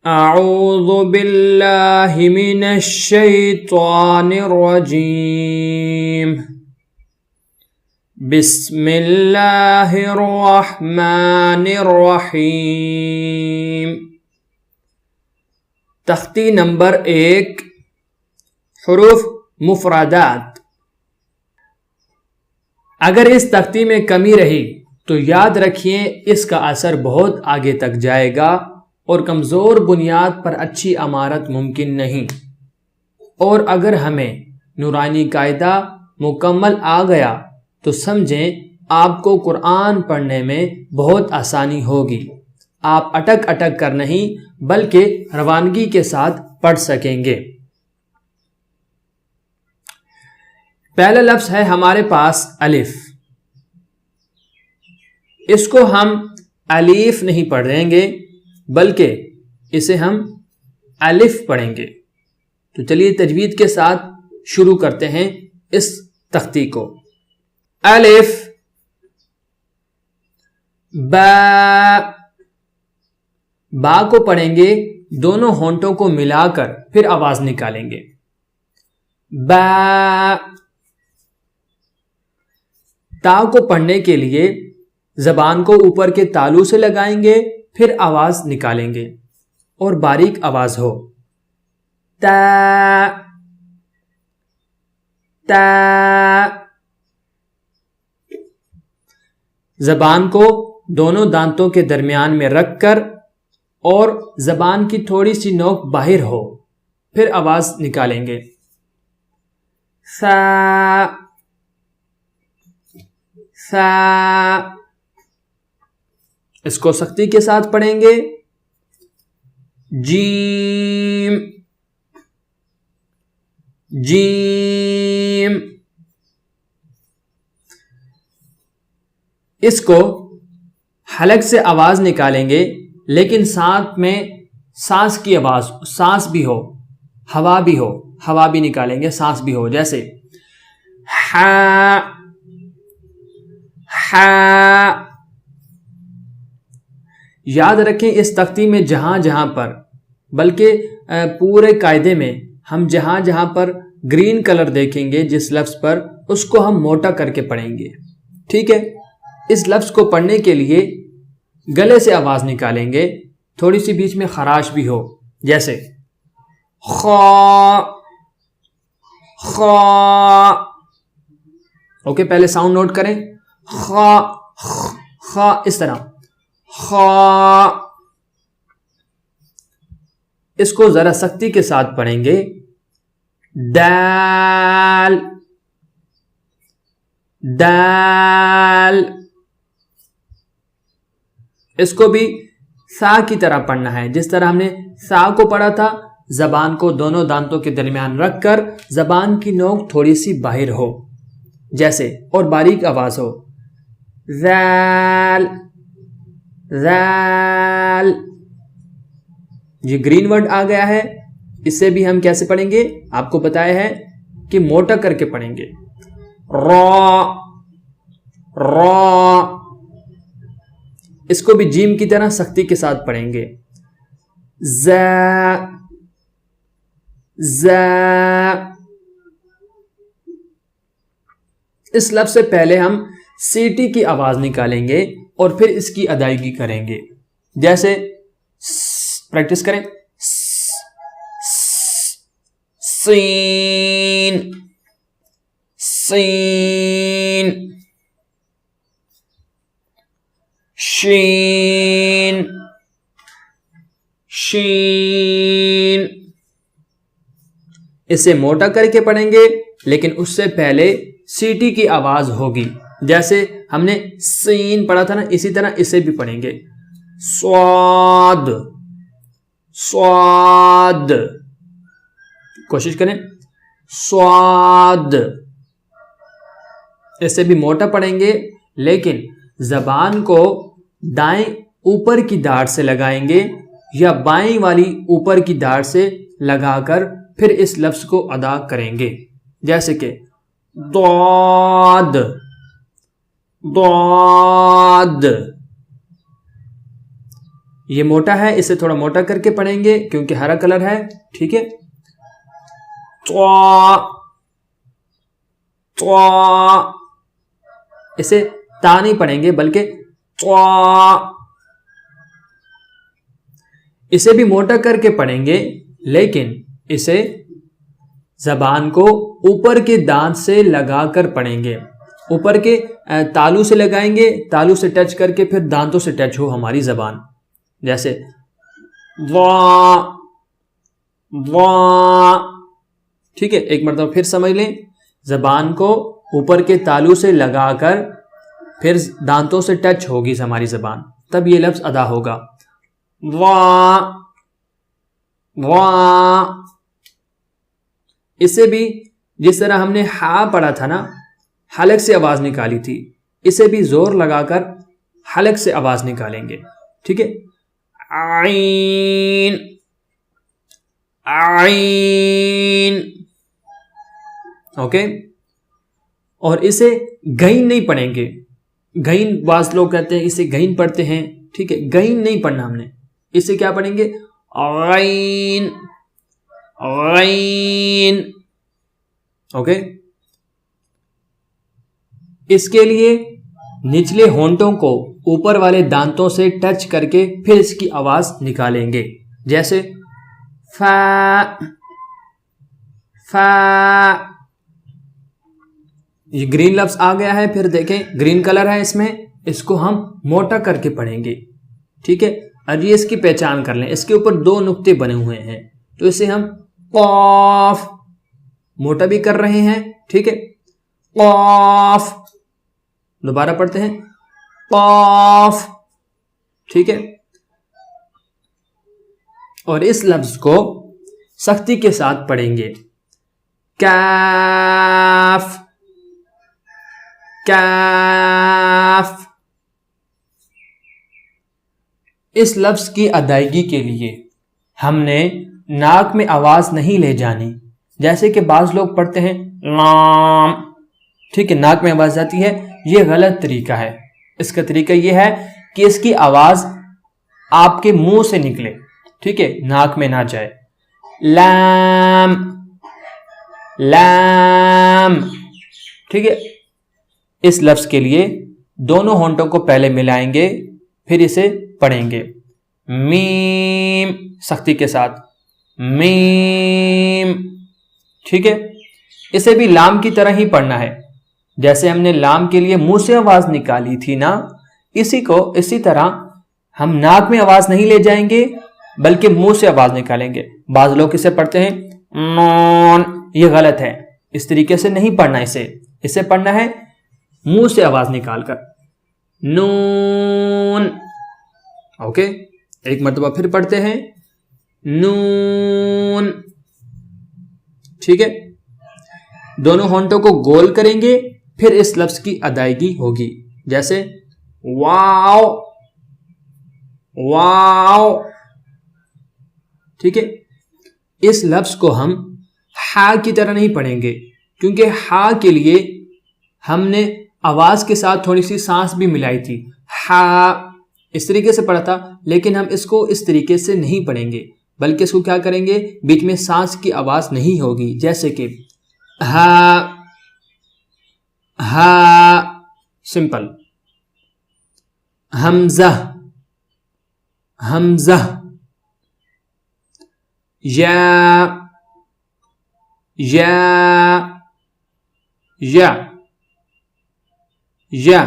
اعوذ باللہ من الشیطان الرجیم بسم اللہ الرحمن الرحیم۔ تختی نمبر 1، حروف مفردات۔ اگر اس تختی میں کمی رہی تو یاد رکھیے اس کا اثر بہت آگے تک جائے گا اور کمزور بنیاد پر اچھی عمارت ممکن نہیں۔ اور اگر ہمیں نورانی قاعدہ مکمل آ گیا تو سمجھیں آپ کو قرآن پڑھنے میں بہت آسانی ہوگی۔ آپ اٹک اٹک کر نہیں بلکہ روانگی کے ساتھ پڑھ سکیں گے۔ پہلا لفظ ہے ہمارے پاس الف۔ اس کو ہم الف نہیں پڑھیں گے بلکہ اسے ہم الف پڑھیں گے۔ تو چلیے تجوید کے ساتھ شروع کرتے ہیں اس تختی کو۔ الف با کو پڑھیں گے دونوں ہونٹوں کو ملا کر، پھر آواز نکالیں گے۔ با۔ تا کو پڑھنے کے لیے زبان کو اوپر کے تالو سے لگائیں گے، پھر آواز نکالیں گے اور باریک آواز ہو۔ تا تا۔ زبان کو دونوں دانتوں کے درمیان میں رکھ کر اور زبان کی تھوڑی سی نوک باہر ہو، پھر آواز نکالیں گے۔ سا سا۔ اس کو سختی کے ساتھ پڑھیں گے۔ جیم جیم۔ اس کو حلق سے آواز نکالیں گے لیکن ساتھ میں سانس کی آواز، سانس بھی ہو، ہوا بھی ہو، ہوا بھی نکالیں گے، سانس بھی ہو، جیسے ہا ہا۔ یاد رکھیں اس تختی میں جہاں جہاں پر، بلکہ پورے قاعدے میں ہم جہاں جہاں پر گرین کلر دیکھیں گے جس لفظ پر، اس کو ہم موٹا کر کے پڑھیں گے، ٹھیک ہے؟ اس لفظ کو پڑھنے کے لیے گلے سے آواز نکالیں گے، تھوڑی سی بیچ میں خراش بھی ہو، جیسے خا خا۔ اوکے، پہلے ساؤنڈ نوٹ کریں۔ خا خا، اس طرح خا۔ اس کو ذرا سختی کے ساتھ پڑھیں گے۔ دال دال۔ اس کو بھی سا کی طرح پڑھنا ہے، جس طرح ہم نے سا کو پڑھا تھا، زبان کو دونوں دانتوں کے درمیان رکھ کر زبان کی نوک تھوڑی سی باہر ہو، جیسے، اور باریک آواز ہو۔ ذال ذال۔ یہ گرین ورڈ آ گیا ہے، اسے بھی ہم کیسے پڑھیں گے آپ کو بتایا ہے کہ موٹا کر کے پڑھیں گے۔ را را۔ اس کو بھی جیم کی طرح سختی کے ساتھ پڑھیں گے۔ ز ز۔ اس لفظ سے پہلے ہم سیٹی کی آواز نکالیں گے اور پھر اس کی ادائیگی کریں گے، جیسے پریکٹس کریں۔ سین سین۔ شین شین۔ اسے موٹا کر کے پڑھیں گے لیکن اس سے پہلے سیٹی کی آواز ہوگی، جیسے ہم نے سین پڑھا تھا نا، اسی طرح اسے بھی پڑھیں گے۔ صاد صاد۔ کوشش کریں۔ صاد۔ اسے بھی موٹا پڑھیں گے لیکن زبان کو دائیں اوپر کی داڑھ سے لگائیں گے یا بائیں والی اوپر کی داڑھ سے لگا کر پھر اس لفظ کو ادا کریں گے، جیسے کہ ضاد ضاد۔ یہ موٹا ہے، اسے تھوڑا موٹا کر کے پڑھیں گے کیونکہ ہرا کلر ہے. ٹھیک ہے. اسے تا نہیں پڑھیں گے بلکہ اسے بھی موٹا کر کے پڑھیں گے، لیکن اسے زبان کو اوپر کے دانت سے لگا کر پڑھیں گے. اوپر کے تالو سے لگائیں گے، تالو سے ٹچ کر کے پھر دانتوں سے ٹچ ہو ہماری زبان. جیسے ٹھیک ہے. ایک مرتبہ پھر سمجھ لیں. زبان کو اوپر کے تالو سے لگا کر پھر دانتوں سے ٹچ ہوگی ہماری زبان، تب یہ لفظ ادا ہوگا. اسے بھی جس طرح ہم نے ہا پڑھا تھا نا، حلق سے آواز نکالی تھی، اسے بھی زور لگا کر حلق سے آواز نکالیں گے. ٹھیک ہے. عین عین. اوکے. اور اسے گئین نہیں پڑھیں گے. گئین بعض لوگ کہتے ہیں اسے گئین پڑھتے ہیں. ٹھیک ہے. گئین نہیں پڑھنا ہم نے، اسے کیا پڑھیں گے؟ عین عین. اوکے. اس کے لیے نچلے ہونٹوں کو اوپر والے دانتوں سے ٹچ کر کے پھر اس کی آواز نکالیں گے. جیسے فا فا. یہ گرین لفظ آ گیا ہے، پھر دیکھیں گرین کلر ہے اس میں، اس کو ہم موٹا کر کے پڑھیں گے. ٹھیک ہے. اب یہ اس کی پہچان کر لیں. اس کے اوپر 2 نقطے بنے ہوئے ہیں تو اسے ہم قاف موٹا بھی کر رہے ہیں. ٹھیک ہے. قاف. دوبارہ پڑھتے ہیں قاف. ٹھیک ہے. اور اس لفظ کو سختی کے ساتھ پڑھیں گے. کاف کاف. اس لفظ کی ادائیگی کے لیے ہم نے ناک میں آواز نہیں لے جانی. جیسے کہ بعض لوگ پڑھتے ہیں لام. ٹھیک ہے. ناک میں آواز جاتی ہے، یہ غلط طریقہ ہے. اس کا طریقہ یہ ہے کہ اس کی آواز آپ کے منہ سے نکلے. ٹھیک ہے. ناک میں نہ جائے. لام لام. ٹھیک ہے. اس لفظ کے لیے دونوں ہونٹوں کو پہلے ملائیں گے، پھر اسے پڑھیں گے. میم سختی کے ساتھ. میم. ٹھیک ہے. اسے بھی لام کی طرح ہی پڑھنا ہے. جیسے ہم نے لام کے لیے منہ سے آواز نکالی تھی نا، اسی طرح ہم ناک میں آواز نہیں لے جائیں گے بلکہ منہ سے آواز نکالیں گے. بعض لوگ اسے پڑھتے ہیں نون. یہ غلط ہے. اس طریقے سے نہیں پڑھنا. اسے پڑھنا ہے منہ سے آواز نکال کر. نون. اوکے. ایک مرتبہ پھر پڑھتے ہیں نون. ٹھیک ہے. دونوں ہونٹوں کو گول کریں گے، پھر اس لفظ کی ادائیگی ہوگی. جیسے واو واو. ٹھیک ہے. اس لفظ کو ہم ہا کی طرح نہیں پڑھیں گے، کیونکہ ہا کے لیے ہم نے آواز کے ساتھ تھوڑی سی سانس بھی ملائی تھی. ہا اس طریقے سے پڑھا تھا، لیکن ہم اس کو اس طریقے سے نہیں پڑھیں گے بلکہ اس کو کیا کریں گے؟ بیچ میں سانس کی آواز نہیں ہوگی. جیسے کہ ہا ہا سمپل. حمزہ حمزہ. یا یا یا یا.